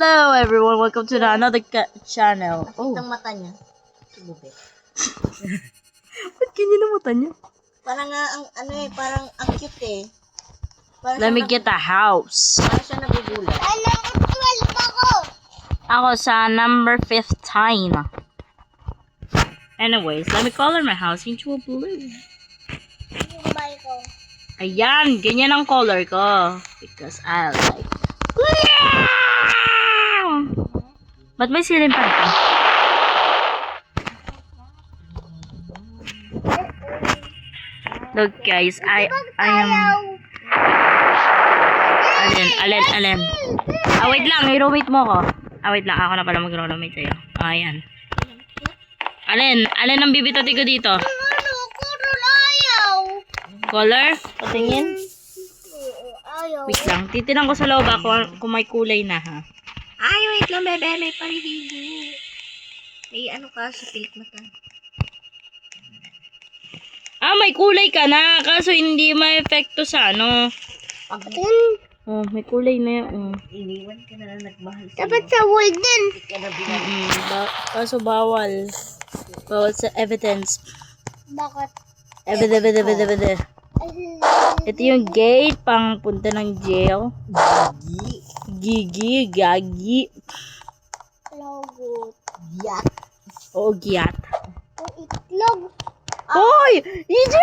Hello everyone, welcome to another channel. Oh, Ang mata niya. Sububit. ba't ganyan ang mata niya? Parang nga, parang ang cute eh. Parang Let me get the house. Parang siya nagugulat. Ako sa number 15. Anyways, let me color my house into a blue. Ayan, ganyan ang color ko. Because I like... Ba't may ceiling fan ka? Look guys, I am... Alin. Wait lang, i-roommate mo ko. Wait lang, ako na pala mag-roommate sa'yo. Ayan. Alin ang bibitatin ko dito? Color? Patingin? Wait lang, titinan ko sa loob ako kung may kulay na ha. Ay, wait lang bebe, may parihigo. May ano ka sa pilik mata. May kulay ka na, kaso hindi ma-epekto sa ano. Oh, may kulay na yun. Iniwan ka na nagmahal sa'yo. Dapat sa wall din. Hindi ka na binag. Kaso bawal. Bawal sa evidence. Bakit? Evidence. Ito yung gate pang punta ng jail. Gagi. Logo. Yak. Oo, giyat. Itlog. Hoy! EJ!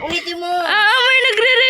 Ulitin mo. May nagre-record.